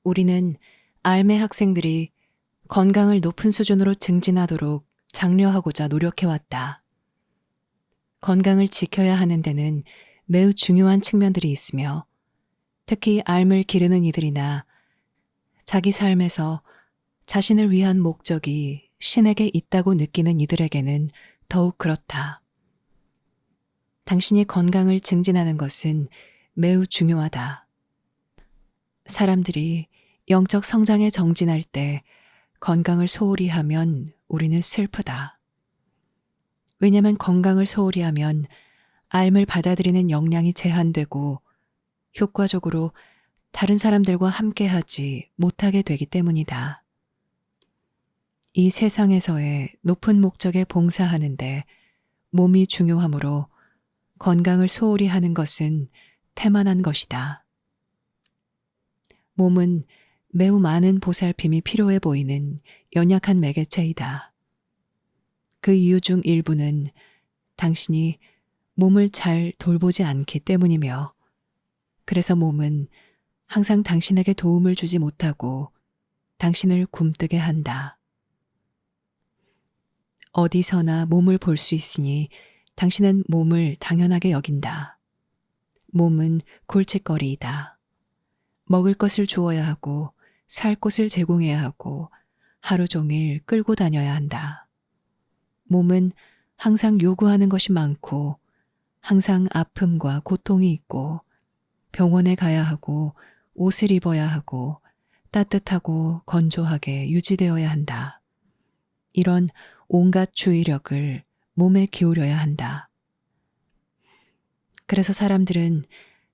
우리는 알매 학생들이 건강을 높은 수준으로 증진하도록 장려하고자 노력해왔다. 건강을 지켜야 하는 데는 매우 중요한 측면들이 있으며 특히 앓을 기르는 이들이나 자기 삶에서 자신을 위한 목적이 신에게 있다고 느끼는 이들에게는 더욱 그렇다. 당신이 건강을 증진하는 것은 매우 중요하다. 사람들이 영적 성장에 정진할 때 건강을 소홀히 하면 우리는 슬프다. 왜냐하면 건강을 소홀히 하면 앓을 받아들이는 역량이 제한되고 효과적으로 다른 사람들과 함께하지 못하게 되기 때문이다. 이 세상에서의 높은 목적에 봉사하는데 몸이 중요하므로 건강을 소홀히 하는 것은 태만한 것이다. 몸은 매우 많은 보살핌이 필요해 보이는 연약한 매개체이다. 그 이유 중 일부는 당신이 몸을 잘 돌보지 않기 때문이며, 그래서 몸은 항상 당신에게 도움을 주지 못하고 당신을 굼뜨게 한다. 어디서나 몸을 볼 수 있으니 당신은 몸을 당연하게 여긴다. 몸은 골칫거리이다. 먹을 것을 주어야 하고 살 곳을 제공해야 하고 하루 종일 끌고 다녀야 한다. 몸은 항상 요구하는 것이 많고 항상 아픔과 고통이 있고 병원에 가야 하고 옷을 입어야 하고 따뜻하고 건조하게 유지되어야 한다. 이런 온갖 주의력을 몸에 기울여야 한다. 그래서 사람들은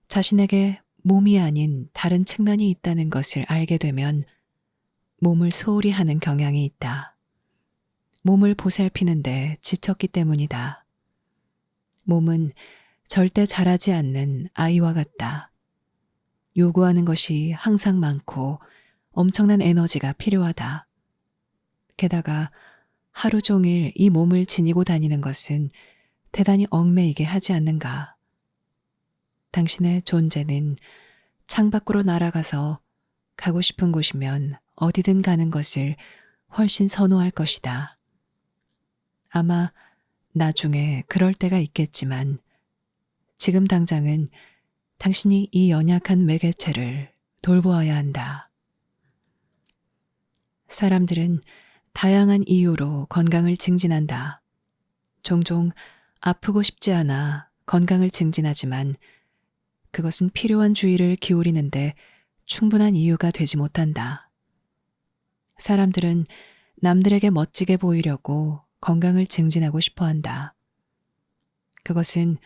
자신에게 몸이 아닌 다른 측면이 있다는 것을 알게 되면 몸을 소홀히 하는 경향이 있다. 몸을 보살피는데 지쳤기 때문이다. 몸은 절대 자라지 않는 아이와 같다. 요구하는 것이 항상 많고 엄청난 에너지가 필요하다. 게다가 하루 종일 이 몸을 지니고 다니는 것은 대단히 얽매이게 하지 않는가. 당신의 존재는 창밖으로 날아가서 가고 싶은 곳이면 어디든 가는 것을 훨씬 선호할 것이다. 아마 나중에 그럴 때가 있겠지만 지금 당장은 당신이 이 연약한 매개체를 돌보아야 한다. 사람들은 다양한 이유로 건강을 증진한다. 종종 아프고 싶지 않아 건강을 증진하지만 그것은 필요한 주의를 기울이는데 충분한 이유가 되지 못한다. 사람들은 남들에게 멋지게 보이려고 건강을 증진하고 싶어 한다. 그것은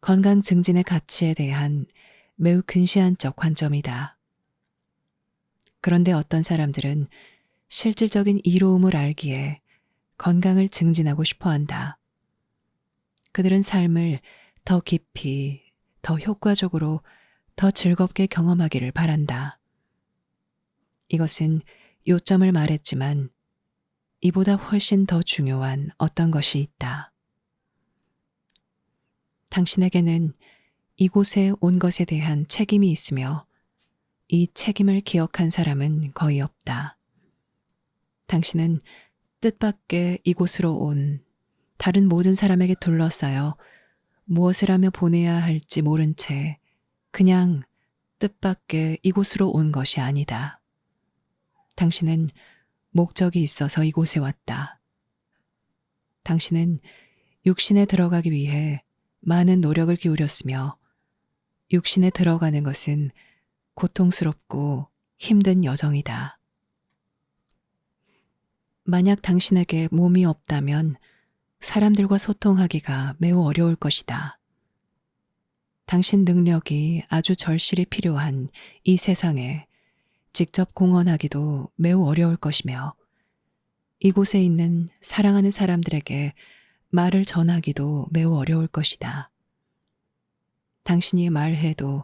건강 증진의 가치에 대한 매우 근시안적 관점이다. 그런데 어떤 사람들은 실질적인 이로움을 알기에 건강을 증진하고 싶어 한다. 그들은 삶을 더 깊이, 더 효과적으로, 더 즐겁게 경험하기를 바란다. 이것은 요점을 말했지만 이보다 훨씬 더 중요한 어떤 것이 있다. 당신에게는 이곳에 온 것에 대한 책임이 있으며 이 책임을 기억한 사람은 거의 없다. 당신은 뜻밖의 이곳으로 온 다른 모든 사람에게 둘러싸여 무엇을 하며 보내야 할지 모른 채 그냥 뜻밖의 이곳으로 온 것이 아니다. 당신은 목적이 있어서 이곳에 왔다. 당신은 육신에 들어가기 위해 많은 노력을 기울였으며 육신에 들어가는 것은 고통스럽고 힘든 여정이다. 만약 당신에게 몸이 없다면 사람들과 소통하기가 매우 어려울 것이다. 당신 능력이 아주 절실히 필요한 이 세상에 직접 공헌하기도 매우 어려울 것이며 이곳에 있는 사랑하는 사람들에게 말을 전하기도 매우 어려울 것이다. 당신이 말해도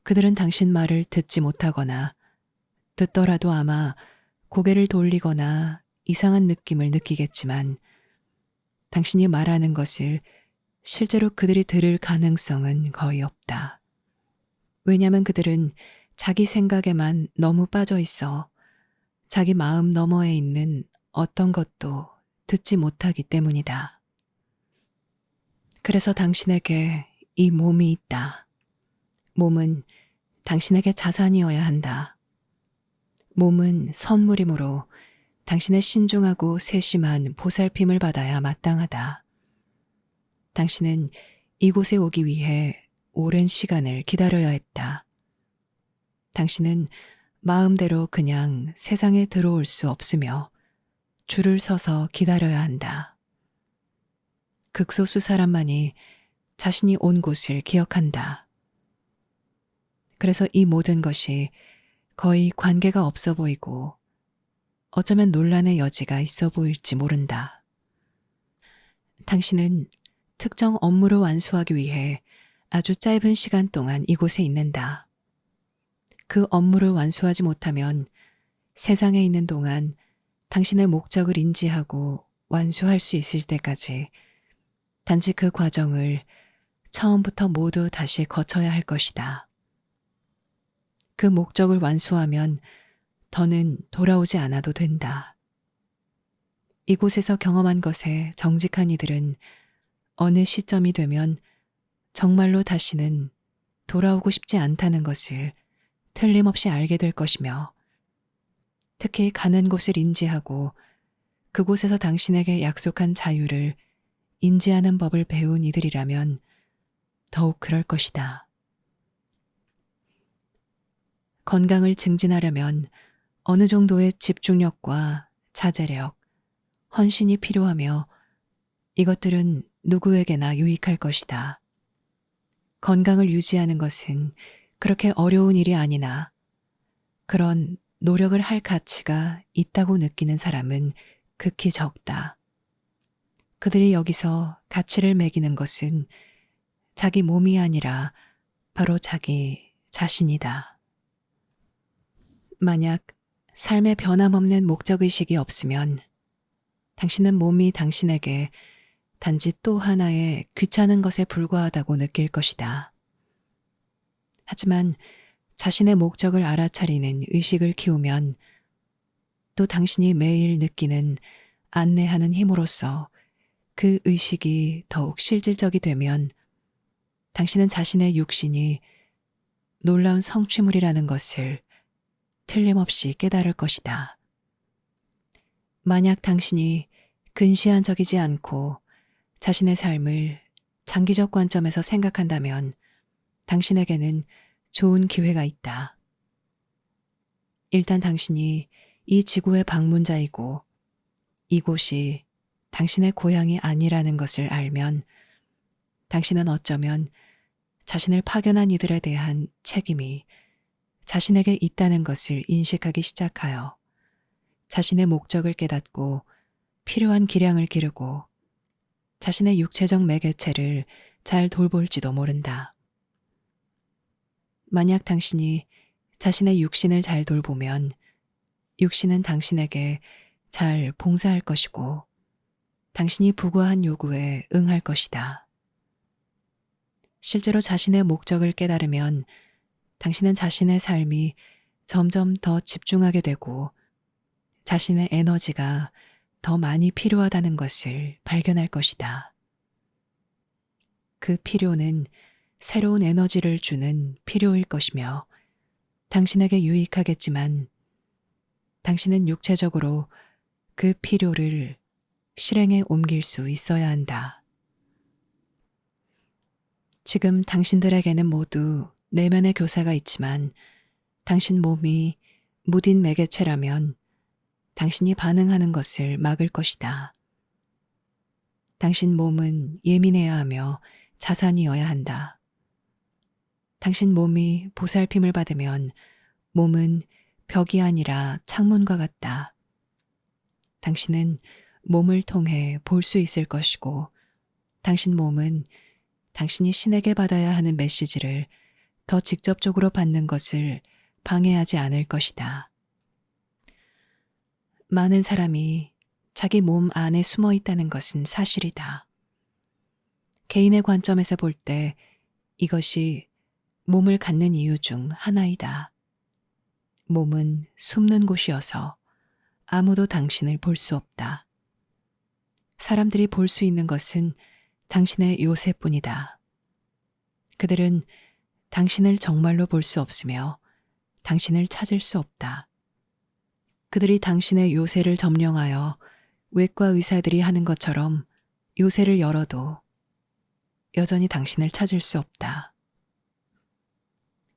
그들은 당신 말을 듣지 못하거나 듣더라도 아마 고개를 돌리거나 이상한 느낌을 느끼겠지만 당신이 말하는 것을 실제로 그들이 들을 가능성은 거의 없다. 왜냐하면 그들은 자기 생각에만 너무 빠져 있어 자기 마음 너머에 있는 어떤 것도 듣지 못하기 때문이다. 그래서 당신에게 이 몸이 있다. 몸은 당신에게 자산이어야 한다. 몸은 선물이므로 당신의 신중하고 세심한 보살핌을 받아야 마땅하다. 당신은 이곳에 오기 위해 오랜 시간을 기다려야 했다. 당신은 마음대로 그냥 세상에 들어올 수 없으며 줄을 서서 기다려야 한다. 극소수 사람만이 자신이 온 곳을 기억한다. 그래서 이 모든 것이 거의 관계가 없어 보이고 어쩌면 논란의 여지가 있어 보일지 모른다. 당신은 특정 업무를 완수하기 위해 아주 짧은 시간 동안 이곳에 있는다. 그 업무를 완수하지 못하면 세상에 있는 동안 당신의 목적을 인지하고 완수할 수 있을 때까지 단지 그 과정을 처음부터 모두 다시 거쳐야 할 것이다. 그 목적을 완수하면 더는 돌아오지 않아도 된다. 이곳에서 경험한 것에 정직한 이들은 어느 시점이 되면 정말로 다시는 돌아오고 싶지 않다는 것을 틀림없이 알게 될 것이며, 특히 가는 곳을 인지하고 그곳에서 당신에게 약속한 자유를 인지하는 법을 배운 이들이라면 더욱 그럴 것이다. 건강을 증진하려면 어느 정도의 집중력과 자제력, 헌신이 필요하며 이것들은 누구에게나 유익할 것이다. 건강을 유지하는 것은 그렇게 어려운 일이 아니나 그런 노력을 할 가치가 있다고 느끼는 사람은 극히 적다. 그들이 여기서 가치를 매기는 것은 자기 몸이 아니라 바로 자기 자신이다. 만약 삶에 변함없는 목적의식이 없으면 당신은 몸이 당신에게 단지 또 하나의 귀찮은 것에 불과하다고 느낄 것이다. 하지만 자신의 목적을 알아차리는 의식을 키우면 또 당신이 매일 느끼는 안내하는 힘으로써 그 의식이 더욱 실질적이 되면 당신은 자신의 육신이 놀라운 성취물이라는 것을 틀림없이 깨달을 것이다. 만약 당신이 근시안적이지 않고 자신의 삶을 장기적 관점에서 생각한다면 당신에게는 좋은 기회가 있다. 일단 당신이 이 지구의 방문자이고 이곳이 당신의 고향이 아니라는 것을 알면 당신은 어쩌면 자신을 파견한 이들에 대한 책임이 자신에게 있다는 것을 인식하기 시작하여 자신의 목적을 깨닫고 필요한 기량을 기르고 자신의 육체적 매개체를 잘 돌볼지도 모른다. 만약 당신이 자신의 육신을 잘 돌보면 육신은 당신에게 잘 봉사할 것이고 당신이 부과한 요구에 응할 것이다. 실제로 자신의 목적을 깨달으면 당신은 자신의 삶이 점점 더 집중하게 되고 자신의 에너지가 더 많이 필요하다는 것을 발견할 것이다. 그 필요는 새로운 에너지를 주는 필요일 것이며 당신에게 유익하겠지만 당신은 육체적으로 그 필요를 실행에 옮길 수 있어야 한다. 지금 당신들에게는 모두 내면의 교사가 있지만 당신 몸이 무딘 매개체라면 당신이 반응하는 것을 막을 것이다. 당신 몸은 예민해야 하며 자산이어야 한다. 당신 몸이 보살핌을 받으면 몸은 벽이 아니라 창문과 같다. 당신은 몸을 통해 볼 수 있을 것이고 당신 몸은 당신이 신에게 받아야 하는 메시지를 더 직접적으로 받는 것을 방해하지 않을 것이다. 많은 사람이 자기 몸 안에 숨어 있다는 것은 사실이다. 개인의 관점에서 볼 때 이것이 몸을 갖는 이유 중 하나이다. 몸은 숨는 곳이어서 아무도 당신을 볼 수 없다. 사람들이 볼 수 있는 것은 당신의 요새뿐이다. 그들은 당신을 정말로 볼 수 없으며 당신을 찾을 수 없다. 그들이 당신의 요새를 점령하여 외과 의사들이 하는 것처럼 요새를 열어도 여전히 당신을 찾을 수 없다.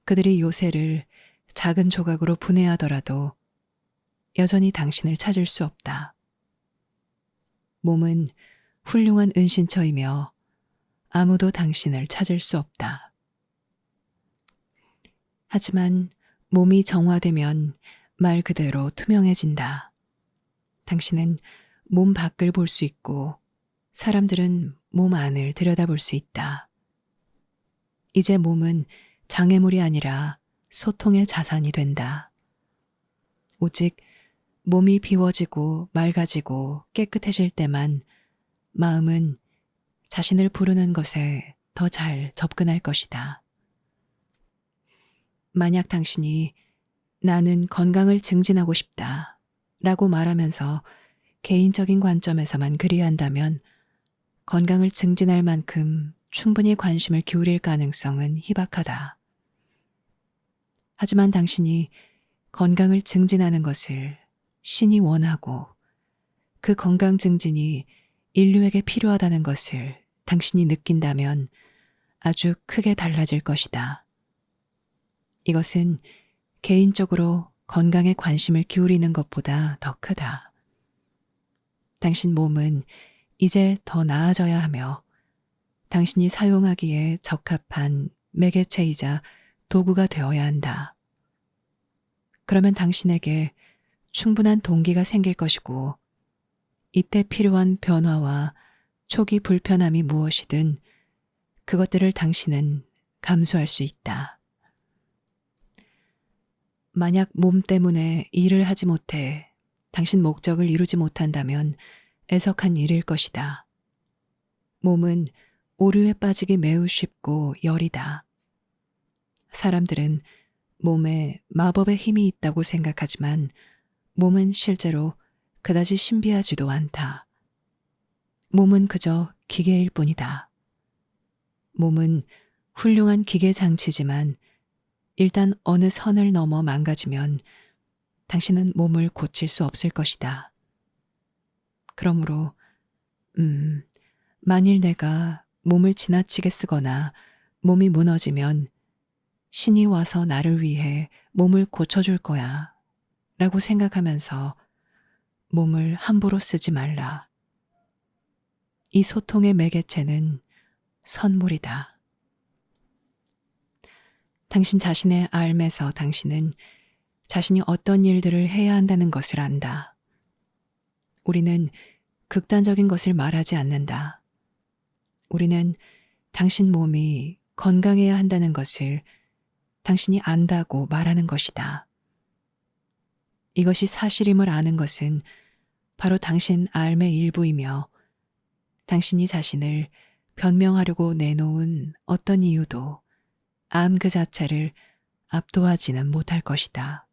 그들이 요새를 작은 조각으로 분해하더라도 여전히 당신을 찾을 수 없다. 몸은 훌륭한 은신처이며 아무도 당신을 찾을 수 없다. 하지만 몸이 정화되면 말 그대로 투명해진다. 당신은 몸 밖을 볼 수 있고 사람들은 몸 안을 들여다볼 수 있다. 이제 몸은 장애물이 아니라 소통의 자산이 된다. 오직 몸이 비워지고 맑아지고 깨끗해질 때만 마음은 자신을 부르는 것에 더 잘 접근할 것이다. 만약 당신이 나는 건강을 증진하고 싶다 라고 말하면서 개인적인 관점에서만 그리한다면 건강을 증진할 만큼 충분히 관심을 기울일 가능성은 희박하다. 하지만 당신이 건강을 증진하는 것을 신이 원하고 그 건강 증진이 인류에게 필요하다는 것을 당신이 느낀다면 아주 크게 달라질 것이다. 이것은 개인적으로 건강에 관심을 기울이는 것보다 더 크다. 당신 몸은 이제 더 나아져야 하며 당신이 사용하기에 적합한 매개체이자 도구가 되어야 한다. 그러면 당신에게 충분한 동기가 생길 것이고 이때 필요한 변화와 초기 불편함이 무엇이든 그것들을 당신은 감수할 수 있다. 만약 몸 때문에 일을 하지 못해 당신 목적을 이루지 못한다면 애석한 일일 것이다. 몸은 오류에 빠지기 매우 쉽고 여리다. 사람들은 몸에 마법의 힘이 있다고 생각하지만 몸은 실제로 그다지 신비하지도 않다. 몸은 그저 기계일 뿐이다. 몸은 훌륭한 기계 장치지만 일단 어느 선을 넘어 망가지면 당신은 몸을 고칠 수 없을 것이다. 그러므로 만일 내가 몸을 지나치게 쓰거나 몸이 무너지면 신이 와서 나를 위해 몸을 고쳐줄 거야 라고 생각하면서 몸을 함부로 쓰지 말라. 이 소통의 매개체는 선물이다. 당신 자신의 삶에서 당신은 자신이 어떤 일들을 해야 한다는 것을 안다. 우리는 극단적인 것을 말하지 않는다. 우리는 당신 몸이 건강해야 한다는 것을 당신이 안다고 말하는 것이다. 이것이 사실임을 아는 것은 바로 당신 삶의 일부이며 당신이 자신을 변명하려고 내놓은 어떤 이유도 암 그 자체를 압도하지는 못할 것이다.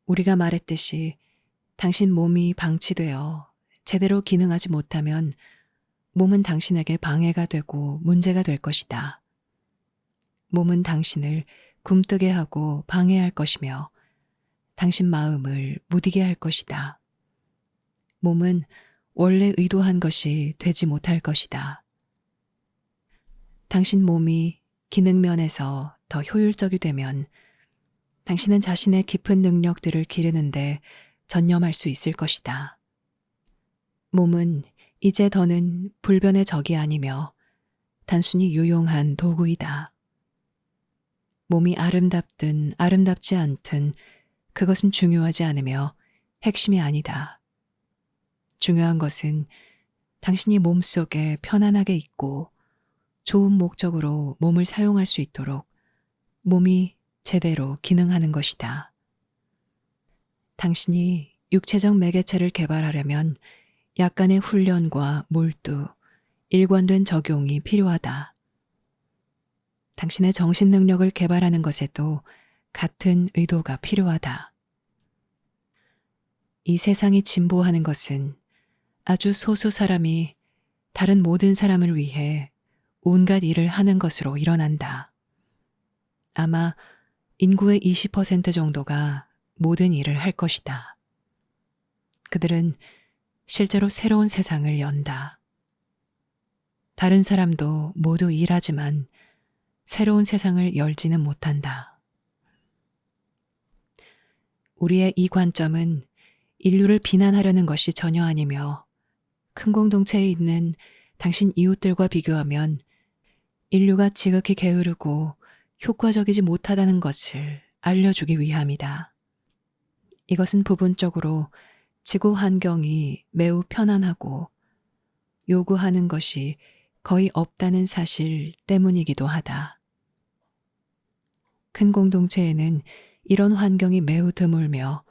우리가 말했듯이 당신 몸이 방치되어 제대로 기능하지 못하면 몸은 당신에게 방해가 되고 문제가 될 것이다. 몸은 당신을 굼뜨게 하고 방해할 것이며 당신 마음을 무디게 할 것이다. 몸은 원래 의도한 것이 되지 못할 것이다. 당신 몸이 기능 면에서 더 효율적이 되면 당신은 자신의 깊은 능력들을 기르는데 전념할 수 있을 것이다. 몸은 이제 더는 불변의 적이 아니며 단순히 유용한 도구이다. 몸이 아름답든 아름답지 않든 그것은 중요하지 않으며 핵심이 아니다. 중요한 것은 당신이 몸속에 편안하게 있고 좋은 목적으로 몸을 사용할 수 있도록 몸이 제대로 기능하는 것이다. 당신이 육체적 매개체를 개발하려면 약간의 훈련과 몰두, 일관된 적용이 필요하다. 당신의 정신 능력을 개발하는 것에도 같은 의도가 필요하다. 이 세상이 진보하는 것은 아주 소수 사람이 다른 모든 사람을 위해 온갖 일을 하는 것으로 일어난다. 아마 인구의 20% 정도가 모든 일을 할 것이다. 그들은 실제로 새로운 세상을 연다. 다른 사람도 모두 일하지만 새로운 세상을 열지는 못한다. 우리의 이 관점은 인류를 비난하려는 것이 전혀 아니며 큰 공동체에 있는 당신 이웃들과 비교하면 인류가 지극히 게으르고 효과적이지 못하다는 것을 알려주기 위함이다. 이것은 부분적으로 지구 환경이 매우 편안하고 요구하는 것이 거의 없다는 사실 때문이기도 하다. 큰 공동체에는 이런 환경이 매우 드물며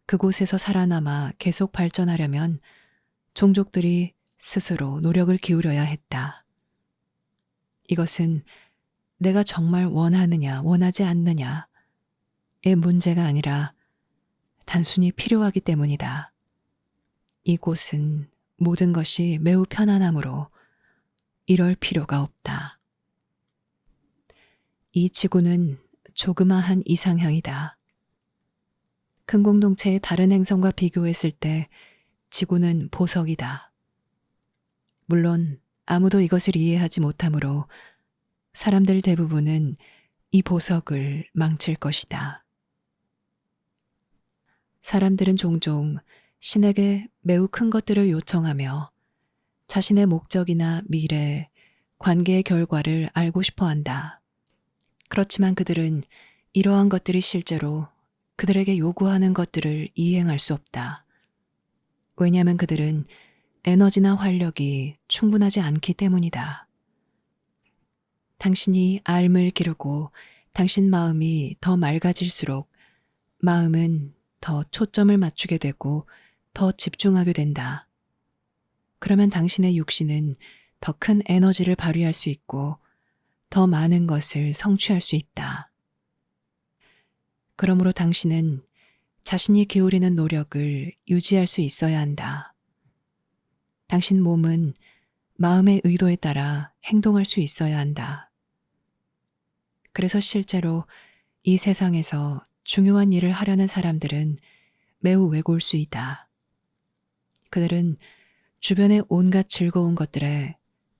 그곳에서 살아남아 계속 발전하려면 종족들이 스스로 노력을 기울여야 했다. 이것은 내가 정말 원하느냐 원하지 않느냐의 문제가 아니라 단순히 필요하기 때문이다. 이곳은 모든 것이 매우 편안하므로 이럴 필요가 없다. 이 지구는 조그마한 이상향이다. 큰 공동체의 다른 행성과 비교했을 때 지구는 보석이다. 물론 아무도 이것을 이해하지 못하므로 사람들 대부분은 이 보석을 망칠 것이다. 사람들은 종종 신에게 매우 큰 것들을 요청하며 자신의 목적이나 미래, 관계의 결과를 알고 싶어 한다. 그렇지만 그들은 이러한 것들이 실제로 그들에게 요구하는 것들을 이행할 수 없다. 왜냐하면 그들은 에너지나 활력이 충분하지 않기 때문이다. 당신이 알을 기르고 당신 마음이 더 맑아질수록 마음은 더 초점을 맞추게 되고 더 집중하게 된다. 그러면 당신의 육신은 더 큰 에너지를 발휘할 수 있고 더 많은 것을 성취할 수 있다. 그러므로 당신은 자신이 기울이는 노력을 유지할 수 있어야 한다. 당신 몸은 마음의 의도에 따라 행동할 수 있어야 한다. 그래서 실제로 이 세상에서 중요한 일을 하려는 사람들은 매우 외골수이다. 그들은 주변의 온갖 즐거운 것들에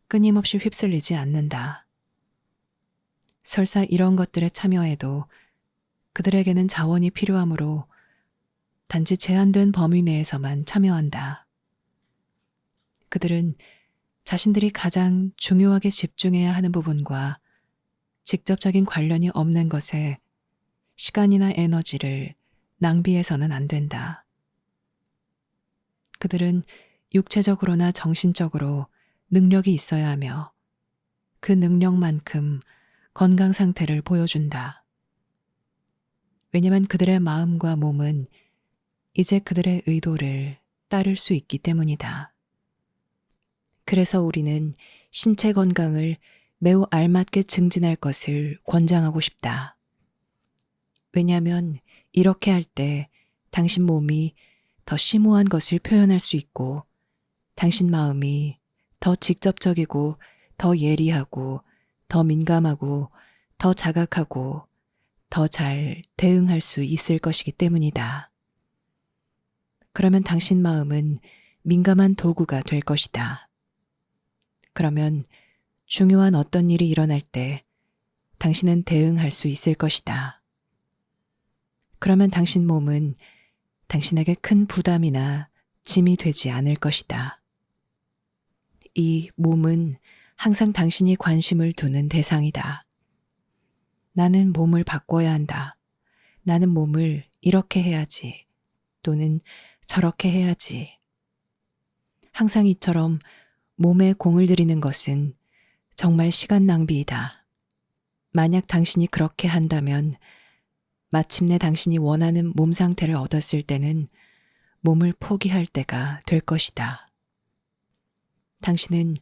끊임없이 휩쓸리지 않는다. 설사 이런 것들에 참여해도 그들에게는 자원이 필요하므로 단지 제한된 범위 내에서만 참여한다. 그들은 자신들이 가장 중요하게 집중해야 하는 부분과 직접적인 관련이 없는 것에 시간이나 에너지를 낭비해서는 안 된다. 그들은 육체적으로나 정신적으로 능력이 있어야 하며 그 능력만큼 건강 상태를 보여준다. 왜냐하면 그들의 마음과 몸은 이제 그들의 의도를 따를 수 있기 때문이다. 그래서 우리는 신체 건강을 매우 알맞게 증진할 것을 권장하고 싶다. 왜냐하면 이렇게 할 때 당신 몸이 더 심오한 것을 표현할 수 있고 당신 마음이 더 직접적이고 더 예리하고 더 민감하고 더 자각하고 더 잘 대응할 수 있을 것이기 때문이다. 그러면 당신 마음은 민감한 도구가 될 것이다. 그러면 중요한 어떤 일이 일어날 때 당신은 대응할 수 있을 것이다. 그러면 당신 몸은 당신에게 큰 부담이나 짐이 되지 않을 것이다. 이 몸은 항상 당신이 관심을 두는 대상이다. 나는 몸을 바꿔야 한다. 나는 몸을 이렇게 해야지. 또는 저렇게 해야지. 항상 이처럼 몸에 공을 들이는 것은 정말 시간 낭비이다. 만약 당신이 그렇게 한다면 마침내 당신이 원하는 몸 상태를 얻었을 때는 몸을 포기할 때가 될 것이다. 당신은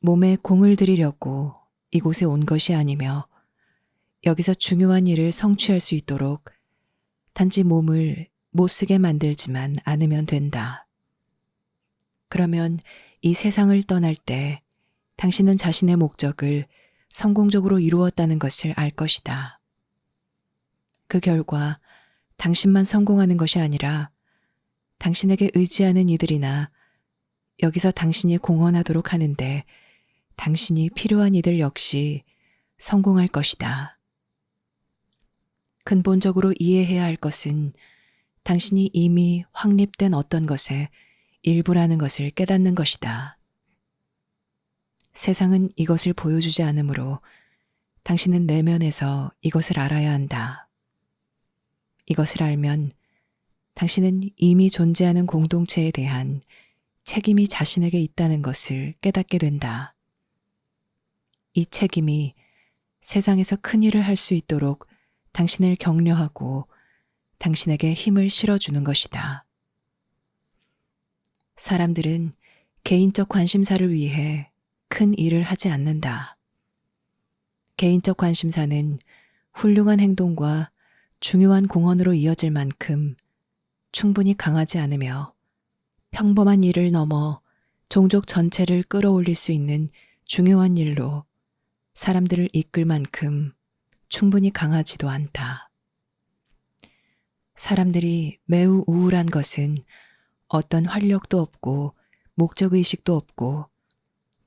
몸에 공을 들이려고 이곳에 온 것이 아니며 여기서 중요한 일을 성취할 수 있도록 단지 몸을 못 쓰게 만들지만 않으면 된다. 그러면 이 세상을 떠날 때 당신은 자신의 목적을 성공적으로 이루었다는 것을 알 것이다. 그 결과 당신만 성공하는 것이 아니라 당신에게 의지하는 이들이나 여기서 당신이 공헌하도록 하는데 당신이 필요한 이들 역시 성공할 것이다. 근본적으로 이해해야 할 것은 당신이 이미 확립된 어떤 것의 일부라는 것을 깨닫는 것이다. 세상은 이것을 보여주지 않으므로 당신은 내면에서 이것을 알아야 한다. 이것을 알면 당신은 이미 존재하는 공동체에 대한 책임이 자신에게 있다는 것을 깨닫게 된다. 이 책임이 세상에서 큰 일을 할 수 있도록 당신을 격려하고 당신에게 힘을 실어주는 것이다. 사람들은 개인적 관심사를 위해 큰 일을 하지 않는다. 개인적 관심사는 훌륭한 행동과 중요한 공헌으로 이어질 만큼 충분히 강하지 않으며 평범한 일을 넘어 종족 전체를 끌어올릴 수 있는 중요한 일로 사람들을 이끌 만큼 충분히 강하지도 않다. 사람들이 매우 우울한 것은 어떤 활력도 없고 목적의식도 없고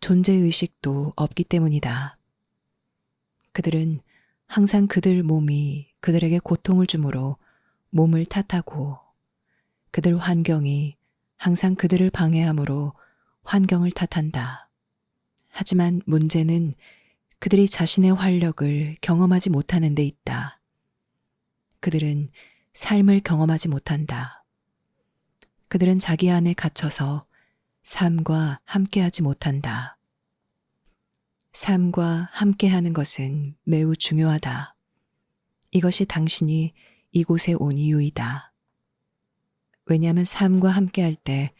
존재의식도 없기 때문이다. 그들은 항상 그들 몸이 그들에게 고통을 주므로 몸을 탓하고 그들 환경이 항상 그들을 방해하므로 환경을 탓한다. 하지만 문제는 그들이 자신의 활력을 경험하지 못하는 데 있다. 그들은 삶을 경험하지 못한다. 그들은 자기 안에 갇혀서 삶과 함께하지 못한다. 삶과 함께하는 것은 매우 중요하다. 이것이 당신이 이곳에 온 이유이다. 왜냐하면 삶과 함께할 때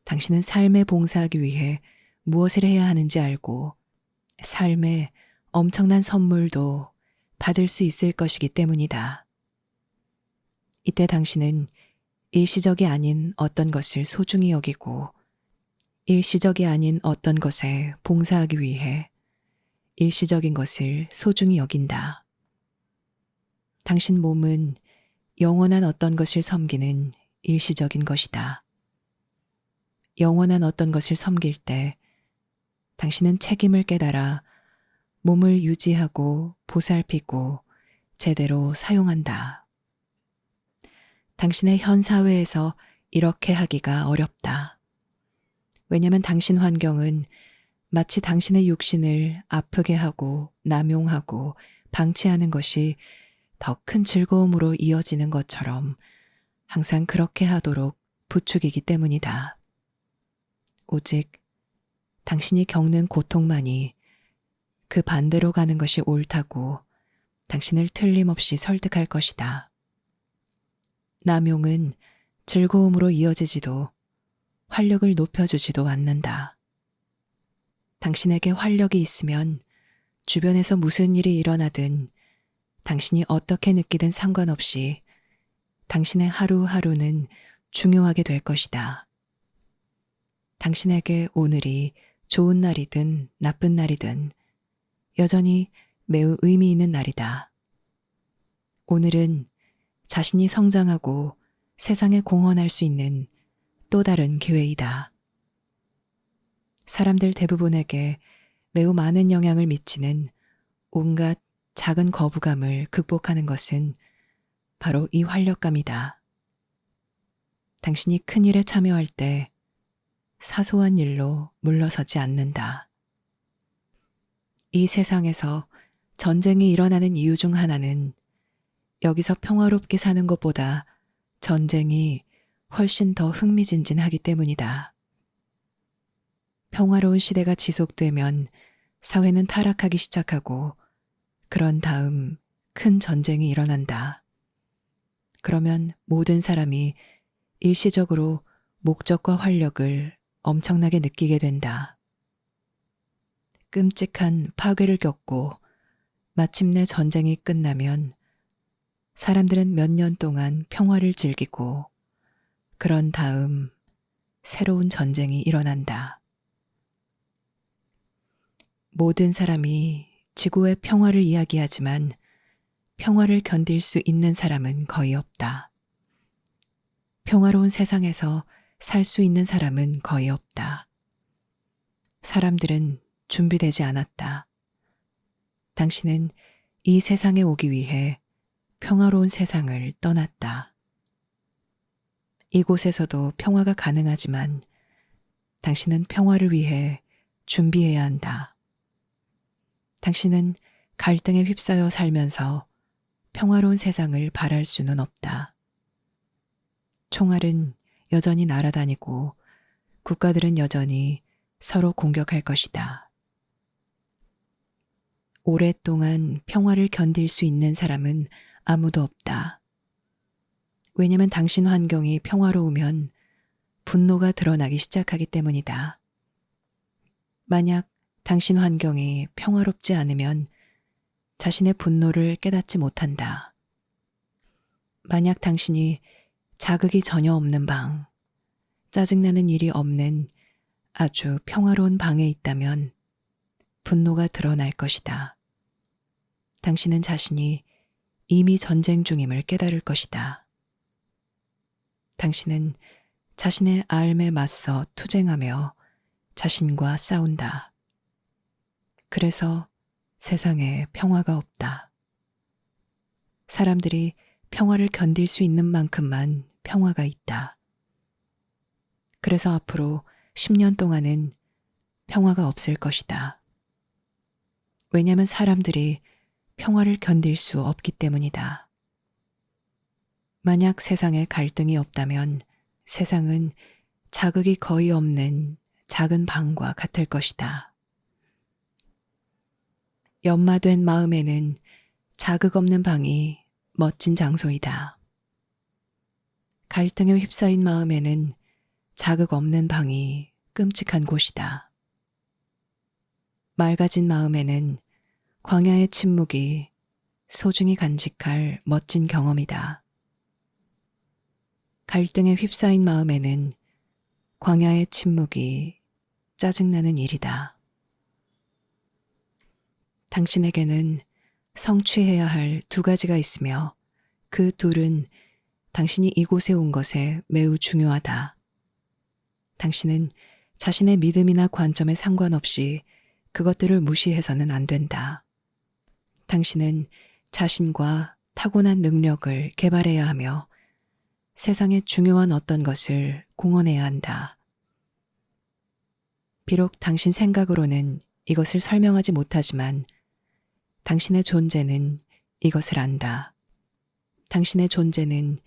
당신은 삶에 봉사하기 위해 무엇을 해야 하는지 알고 삶의 엄청난 선물도 받을 수 있을 것이기 때문이다. 이때 당신은 일시적이 아닌 어떤 것을 소중히 여기고 일시적이 아닌 어떤 것에 봉사하기 위해 일시적인 것을 소중히 여긴다. 당신 몸은 영원한 어떤 것을 섬기는 일시적인 것이다. 영원한 어떤 것을 섬길 때 당신은 책임을 깨달아 몸을 유지하고 보살피고 제대로 사용한다. 당신의 현 사회에서 이렇게 하기가 어렵다. 왜냐하면 당신 환경은 마치 당신의 육신을 아프게 하고 남용하고 방치하는 것이 더 큰 즐거움으로 이어지는 것처럼 항상 그렇게 하도록 부추기기 때문이다. 오직 당신이 겪는 고통만이 그 반대로 가는 것이 옳다고 당신을 틀림없이 설득할 것이다. 남용은 즐거움으로 이어지지도 활력을 높여주지도 않는다. 당신에게 활력이 있으면 주변에서 무슨 일이 일어나든 당신이 어떻게 느끼든 상관없이 당신의 하루하루는 중요하게 될 것이다. 당신에게 오늘이 좋은 날이든 나쁜 날이든 여전히 매우 의미 있는 날이다. 오늘은 자신이 성장하고 세상에 공헌할 수 있는 또 다른 기회이다. 사람들 대부분에게 매우 많은 영향을 미치는 온갖 작은 거부감을 극복하는 것은 바로 이 활력감이다. 당신이 큰 일에 참여할 때 사소한 일로 물러서지 않는다. 이 세상에서 전쟁이 일어나는 이유 중 하나는 여기서 평화롭게 사는 것보다 전쟁이 훨씬 더 흥미진진하기 때문이다. 평화로운 시대가 지속되면 사회는 타락하기 시작하고 그런 다음 큰 전쟁이 일어난다. 그러면 모든 사람이 일시적으로 목적과 활력을 엄청나게 느끼게 된다. 끔찍한 파괴를 겪고 마침내 전쟁이 끝나면 사람들은 몇 년 동안 평화를 즐기고 그런 다음 새로운 전쟁이 일어난다. 모든 사람이 지구의 평화를 이야기하지만 평화를 견딜 수 있는 사람은 거의 없다. 평화로운 세상에서 살 수 있는 사람은 거의 없다. 사람들은 준비되지 않았다. 당신은 이 세상에 오기 위해 평화로운 세상을 떠났다. 이곳에서도 평화가 가능하지만 당신은 평화를 위해 준비해야 한다. 당신은 갈등에 휩싸여 살면서 평화로운 세상을 바랄 수는 없다. 총알은 여전히 날아다니고 국가들은 여전히 서로 공격할 것이다. 오랫동안 평화를 견딜 수 있는 사람은 아무도 없다. 왜냐면 당신 환경이 평화로우면 분노가 드러나기 시작하기 때문이다. 만약 당신 환경이 평화롭지 않으면 자신의 분노를 깨닫지 못한다. 만약 당신이 자극이 전혀 없는 방, 짜증나는 일이 없는 아주 평화로운 방에 있다면 분노가 드러날 것이다. 당신은 자신이 이미 전쟁 중임을 깨달을 것이다. 당신은 자신의 앓음에 맞서 투쟁하며 자신과 싸운다. 그래서 세상에 평화가 없다. 사람들이 평화를 견딜 수 있는 만큼만 평화가 있다. 그래서 앞으로 10년 동안은 평화가 없을 것이다. 왜냐하면 사람들이 평화를 견딜 수 없기 때문이다. 만약 세상에 갈등이 없다면 세상은 자극이 거의 없는 작은 방과 같을 것이다. 연마된 마음에는 자극 없는 방이 멋진 장소이다. 갈등에 휩싸인 마음에는 자극 없는 방이 끔찍한 곳이다. 맑아진 마음에는 광야의 침묵이 소중히 간직할 멋진 경험이다. 갈등에 휩싸인 마음에는 광야의 침묵이 짜증나는 일이다. 당신에게는 성취해야 할 두 가지가 있으며 그 둘은 당신이 이곳에 온 것에 매우 중요하다. 당신은 자신의 믿음이나 관점에 상관없이 그것들을 무시해서는 안 된다. 당신은 자신과 타고난 능력을 개발해야 하며 세상에 중요한 어떤 것을 공헌해야 한다. 비록 당신 생각으로는 이것을 설명하지 못하지만 당신의 존재는 이것을 안다. 당신의 존재는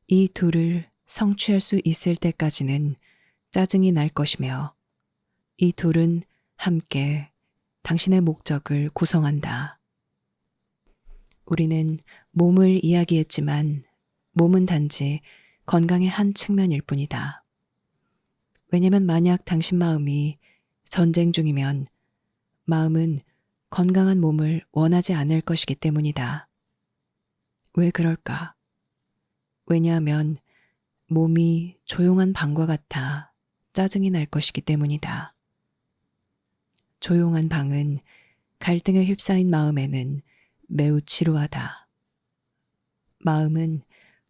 이 둘을 성취할 수 있을 때까지는 짜증이 날 것이며 이 둘은 함께 당신의 목적을 구성한다. 우리는 몸을 이야기했지만 몸은 단지 건강의 한 측면일 뿐이다. 왜냐면 만약 당신 마음이 전쟁 중이면 마음은 건강한 몸을 원하지 않을 것이기 때문이다. 왜 그럴까? 왜냐하면 몸이 조용한 방과 같아 짜증이 날 것이기 때문이다. 조용한 방은 갈등에 휩싸인 마음에는 매우 지루하다. 마음은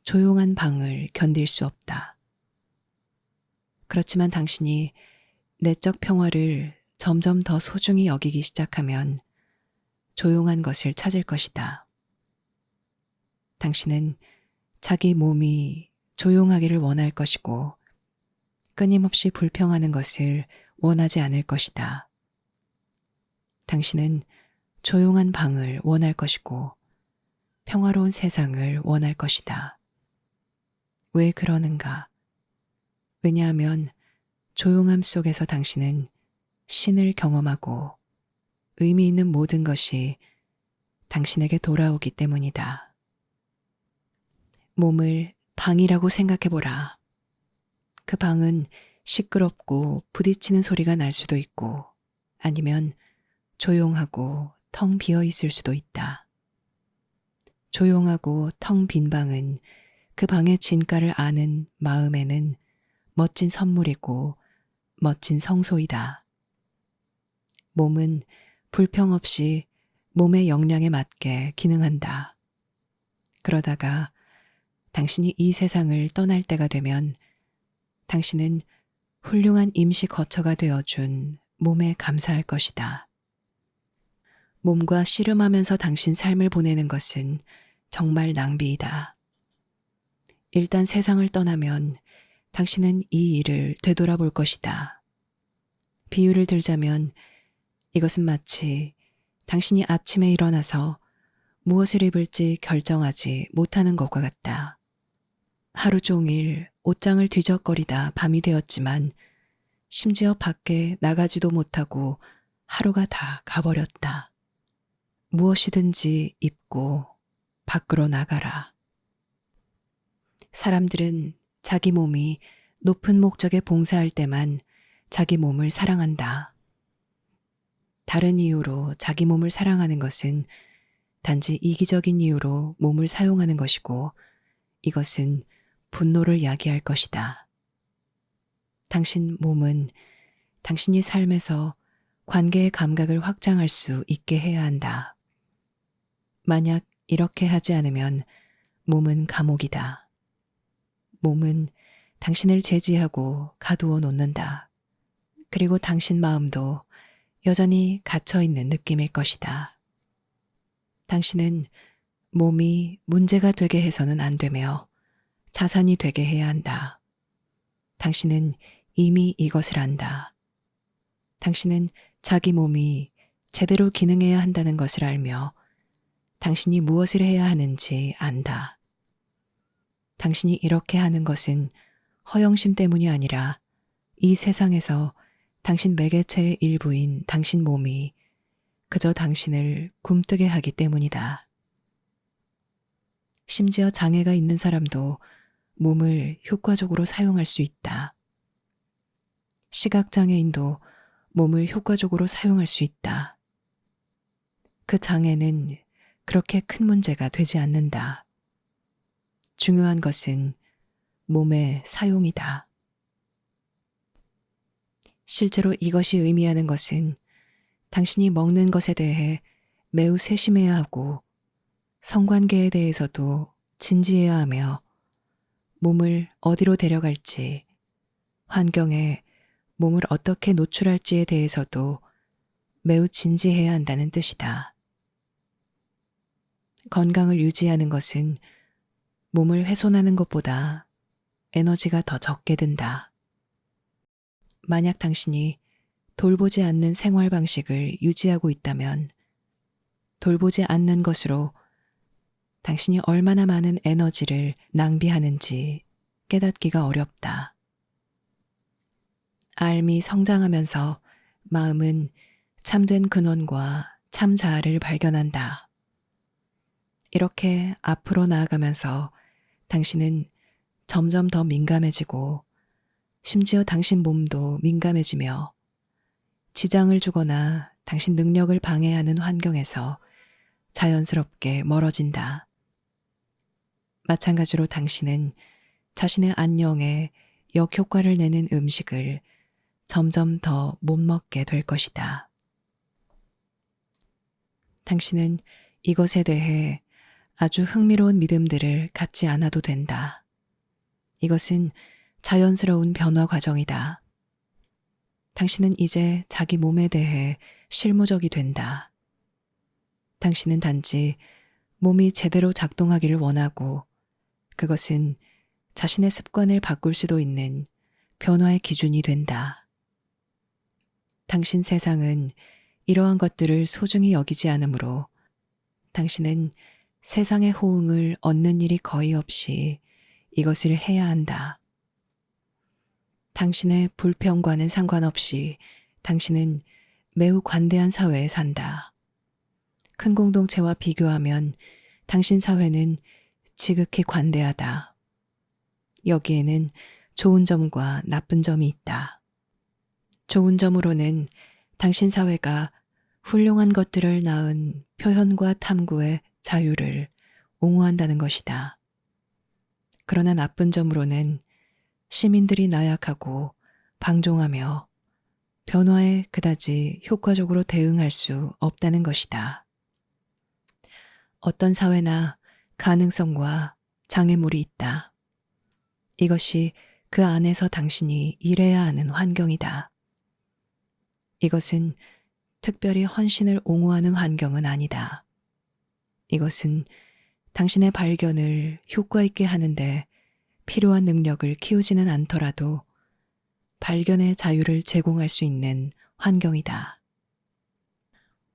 조용한 방을 견딜 수 없다. 그렇지만 당신이 내적 평화를 점점 더 소중히 여기기 시작하면 조용한 것을 찾을 것이다. 당신은 자기 몸이 조용하기를 원할 것이고 끊임없이 불평하는 것을 원하지 않을 것이다. 당신은 조용한 방을 원할 것이고 평화로운 세상을 원할 것이다. 왜 그러는가? 왜냐하면 조용함 속에서 당신은 신을 경험하고 의미 있는 모든 것이 당신에게 돌아오기 때문이다. 몸을 방이라고 생각해보라. 그 방은 시끄럽고 부딪히는 소리가 날 수도 있고 아니면 조용하고 텅 비어 있을 수도 있다. 조용하고 텅 빈 방은 그 방의 진가를 아는 마음에는 멋진 선물이고 멋진 성소이다. 몸은 불평 없이 몸의 역량에 맞게 기능한다. 그러다가 당신이 이 세상을 떠날 때가 되면 당신은 훌륭한 임시 거처가 되어준 몸에 감사할 것이다. 몸과 씨름하면서 당신 삶을 보내는 것은 정말 낭비이다. 일단 세상을 떠나면 당신은 이 일을 되돌아볼 것이다. 비유를 들자면 이것은 마치 당신이 아침에 일어나서 무엇을 입을지 결정하지 못하는 것과 같다. 하루 종일 옷장을 뒤적거리다 밤이 되었지만 심지어 밖에 나가지도 못하고 하루가 다 가버렸다. 무엇이든지 입고 밖으로 나가라. 사람들은 자기 몸이 높은 목적에 봉사할 때만 자기 몸을 사랑한다. 다른 이유로 자기 몸을 사랑하는 것은 단지 이기적인 이유로 몸을 사용하는 것이고 이것은 분노를 야기할 것이다. 당신 몸은 당신이 삶에서 관계의 감각을 확장할 수 있게 해야 한다. 만약 이렇게 하지 않으면 몸은 감옥이다. 몸은 당신을 제지하고 가두어 놓는다. 그리고 당신 마음도 여전히 갇혀있는 느낌일 것이다. 당신은 몸이 문제가 되게 해서는 안 되며 자산이 되게 해야 한다. 당신은 이미 이것을 안다. 당신은 자기 몸이 제대로 기능해야 한다는 것을 알며 당신이 무엇을 해야 하는지 안다. 당신이 이렇게 하는 것은 허영심 때문이 아니라 이 세상에서 당신 매개체의 일부인 당신 몸이 그저 당신을 굼뜨게 하기 때문이다. 심지어 장애가 있는 사람도 몸을 효과적으로 사용할 수 있다. 시각장애인도 몸을 효과적으로 사용할 수 있다. 그 장애는 그렇게 큰 문제가 되지 않는다. 중요한 것은 몸의 사용이다. 실제로 이것이 의미하는 것은 당신이 먹는 것에 대해 매우 세심해야 하고 성관계에 대해서도 진지해야 하며 몸을 어디로 데려갈지, 환경에 몸을 어떻게 노출할지에 대해서도 매우 진지해야 한다는 뜻이다. 건강을 유지하는 것은 몸을 훼손하는 것보다 에너지가 더 적게 든다. 만약 당신이 돌보지 않는 생활 방식을 유지하고 있다면 돌보지 않는 것으로 당신이 얼마나 많은 에너지를 낭비하는지 깨닫기가 어렵다. 삶이 성장하면서 마음은 참된 근원과 참 자아를 발견한다. 이렇게 앞으로 나아가면서 당신은 점점 더 민감해지고 심지어 당신 몸도 민감해지며 지장을 주거나 당신 능력을 방해하는 환경에서 자연스럽게 멀어진다. 마찬가지로 당신은 자신의 안녕에 역효과를 내는 음식을 점점 더 못 먹게 될 것이다. 당신은 이것에 대해 아주 흥미로운 믿음들을 갖지 않아도 된다. 이것은 자연스러운 변화 과정이다. 당신은 이제 자기 몸에 대해 실무적이 된다. 당신은 단지 몸이 제대로 작동하기를 원하고 그것은 자신의 습관을 바꿀 수도 있는 변화의 기준이 된다. 당신 세상은 이러한 것들을 소중히 여기지 않으므로 당신은 세상의 호응을 얻는 일이 거의 없이 이것을 해야 한다. 당신의 불평과는 상관없이 당신은 매우 관대한 사회에 산다. 큰 공동체와 비교하면 당신 사회는 지극히 관대하다. 여기에는 좋은 점과 나쁜 점이 있다. 좋은 점으로는 당신 사회가 훌륭한 것들을 낳은 표현과 탐구의 자유를 옹호한다는 것이다. 그러나 나쁜 점으로는 시민들이 나약하고 방종하며 변화에 그다지 효과적으로 대응할 수 없다는 것이다. 어떤 사회나 가능성과 장애물이 있다. 이것이 그 안에서 당신이 일해야 하는 환경이다. 이것은 특별히 헌신을 옹호하는 환경은 아니다. 이것은 당신의 발견을 효과 있게 하는데 필요한 능력을 키우지는 않더라도 발견의 자유를 제공할 수 있는 환경이다.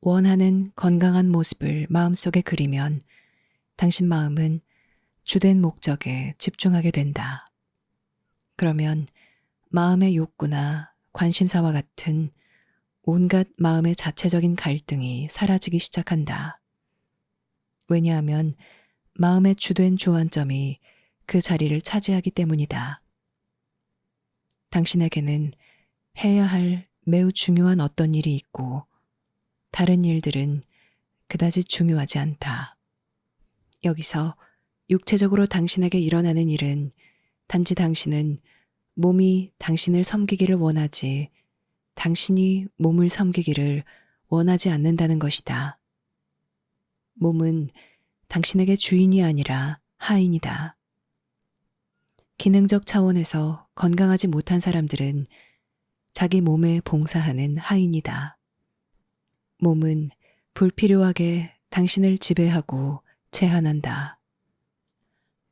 원하는 건강한 모습을 마음속에 그리면 당신 마음은 주된 목적에 집중하게 된다. 그러면 마음의 욕구나 관심사와 같은 온갖 마음의 자체적인 갈등이 사라지기 시작한다. 왜냐하면 마음의 주된 주안점이 그 자리를 차지하기 때문이다. 당신에게는 해야 할 매우 중요한 어떤 일이 있고 다른 일들은 그다지 중요하지 않다. 여기서 육체적으로 당신에게 일어나는 일은 단지 당신은 몸이 당신을 섬기기를 원하지 당신이 몸을 섬기기를 원하지 않는다는 것이다. 몸은 당신에게 주인이 아니라 하인이다. 기능적 차원에서 건강하지 못한 사람들은 자기 몸에 봉사하는 하인이다. 몸은 불필요하게 당신을 지배하고 제한한다.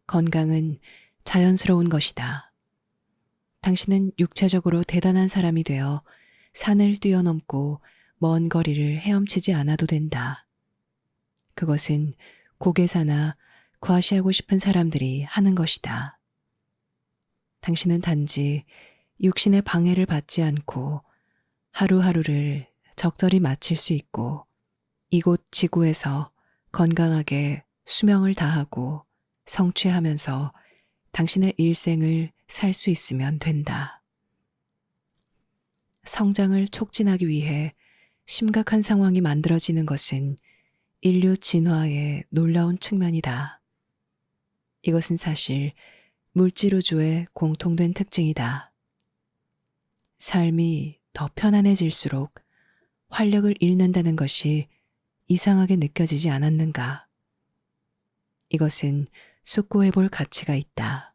건강은 자연스러운 것이다. 당신은 육체적으로 대단한 사람이 되어 산을 뛰어넘고 먼 거리를 헤엄치지 않아도 된다. 그것은 고개사나 과시하고 싶은 사람들이 하는 것이다. 당신은 단지 육신의 방해를 받지 않고 하루하루를 적절히 마칠 수 있고 이곳 지구에서 건강하게 수명을 다하고 성취하면서 당신의 일생을 살 수 있으면 된다. 성장을 촉진하기 위해 심각한 상황이 만들어지는 것은 인류 진화의 놀라운 측면이다. 이것은 사실 물질 우주의 공통된 특징이다. 삶이 더 편안해질수록 활력을 잃는다는 것이 이상하게 느껴지지 않았는가? 이것은 숙고해 볼 가치가 있다.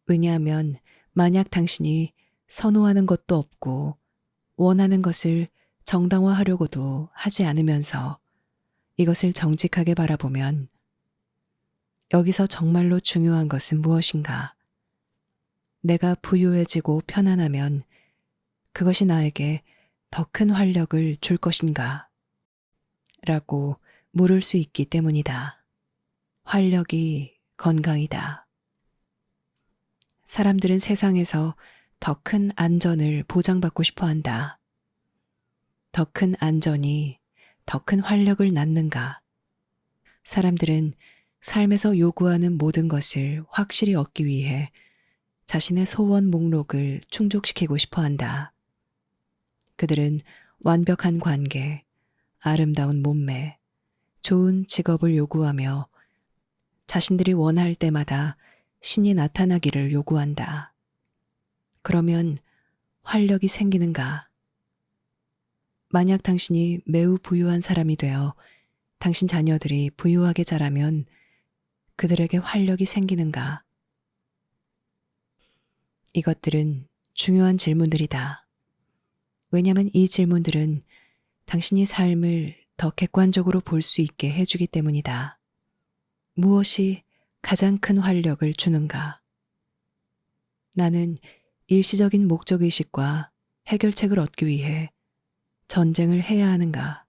왜냐하면 만약 당신이 선호하는 것도 없고 원하는 것을 정당화하려고도 하지 않으면서 이것을 정직하게 바라보면 여기서 정말로 중요한 것은 무엇인가? 내가 부유해지고 편안하면 그것이 나에게 더 큰 활력을 줄 것인가? 라고 물을 수 있기 때문이다. 활력이 건강이다. 사람들은 세상에서 더 큰 안전을 보장받고 싶어 한다. 더 큰 안전이 더 큰 활력을 낳는가? 사람들은 삶에서 요구하는 모든 것을 확실히 얻기 위해 자신의 소원 목록을 충족시키고 싶어 한다. 그들은 완벽한 관계, 아름다운 몸매, 좋은 직업을 요구하며 자신들이 원할 때마다 신이 나타나기를 요구한다. 그러면 활력이 생기는가? 만약 당신이 매우 부유한 사람이 되어 당신 자녀들이 부유하게 자라면 그들에게 활력이 생기는가? 이것들은 중요한 질문들이다. 왜냐하면 이 질문들은 당신이 삶을 더 객관적으로 볼 수 있게 해주기 때문이다. 무엇이 가장 큰 활력을 주는가? 나는 일시적인 목적의식과 해결책을 얻기 위해 전쟁을 해야 하는가?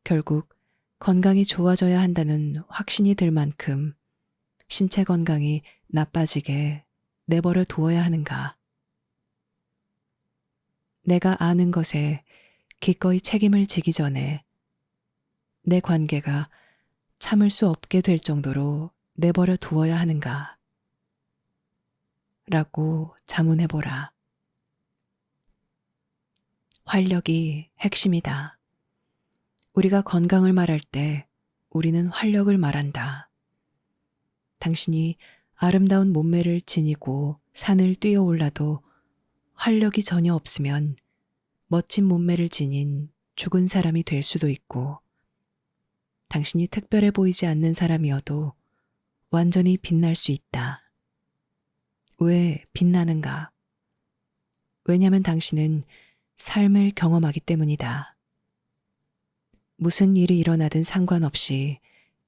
결국 건강이 좋아져야 한다는 확신이 들 만큼 신체 건강이 나빠지게 내버려 두어야 하는가? 내가 아는 것에 기꺼이 책임을 지기 전에 내 관계가 참을 수 없게 될 정도로 내버려 두어야 하는가? 라고 자문해보라. 활력이 핵심이다. 우리가 건강을 말할 때 우리는 활력을 말한다. 당신이 아름다운 몸매를 지니고 산을 뛰어 올라도 활력이 전혀 없으면 멋진 몸매를 지닌 죽은 사람이 될 수도 있고, 당신이 특별해 보이지 않는 사람이어도 완전히 빛날 수 있다. 왜 빛나는가? 왜냐하면 당신은 삶을 경험하기 때문이다. 무슨 일이 일어나든 상관없이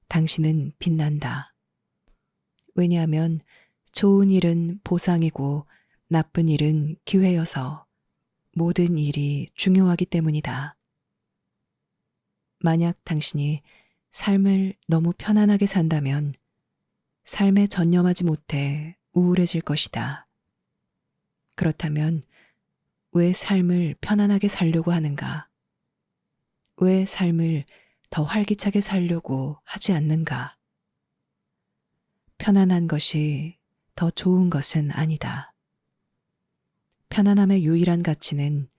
당신은 빛난다. 왜냐하면 좋은 일은 보상이고 나쁜 일은 기회여서 모든 일이 중요하기 때문이다. 만약 당신이 삶을 너무 편안하게 산다면 삶에 전념하지 못해 우울해질 것이다. 그렇다면 왜 삶을 편안하게 살려고 하는가? 왜 삶을 더 활기차게 살려고 하지 않는가? 편안한 것이 더 좋은 것은 아니다. 편안함의 유일한 가치는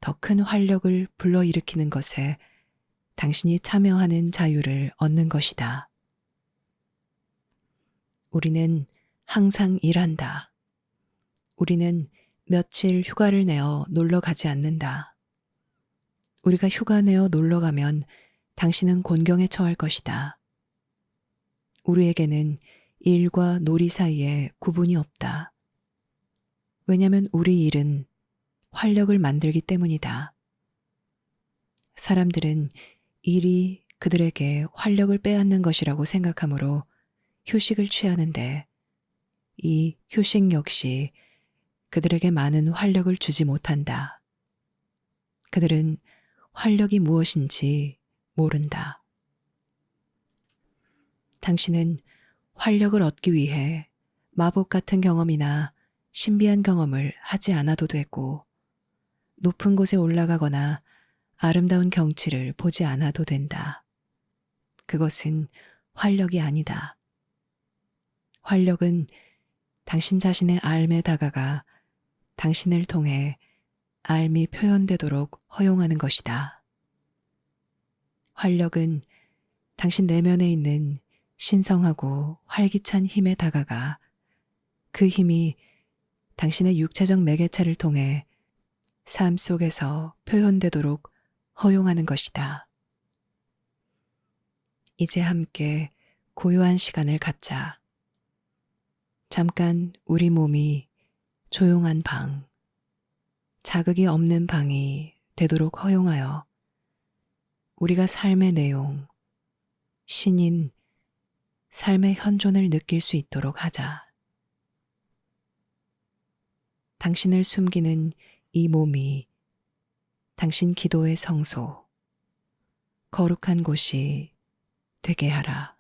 더 큰 활력을 불러일으키는 것에 당신이 참여하는 자유를 얻는 것이다. 우리는 항상 일한다. 우리는 며칠 휴가를 내어 놀러 가지 않는다. 우리가 휴가 내어 놀러 가면 당신은 곤경에 처할 것이다. 우리에게는 일과 놀이 사이에 구분이 없다. 왜냐하면 우리 일은 활력을 만들기 때문이다. 사람들은 일이 그들에게 활력을 빼앗는 것이라고 생각하므로 휴식을 취하는데, 이 휴식 역시 그들에게 많은 활력을 주지 못한다. 그들은 활력이 무엇인지 모른다. 당신은 활력을 얻기 위해 마법 같은 경험이나 신비한 경험을 하지 않아도 되고, 높은 곳에 올라가거나 아름다운 경치를 보지 않아도 된다. 그것은 활력이 아니다. 활력은 당신 자신의 삶에 다가가 당신을 통해 삶이 표현되도록 허용하는 것이다. 활력은 당신 내면에 있는 신성하고 활기찬 힘에 다가가 그 힘이 당신의 육체적 매개체를 통해 삶 속에서 표현되도록 허용하는 것이다. 이제 함께 고요한 시간을 갖자. 잠깐 우리 몸이 조용한 방, 자극이 없는 방이 되도록 허용하여 우리가 삶의 내용, 신인, 삶의 현존을 느낄 수 있도록 하자. 당신을 숨기는 이 몸이 당신 기도의 성소, 거룩한 곳이 되게 하라.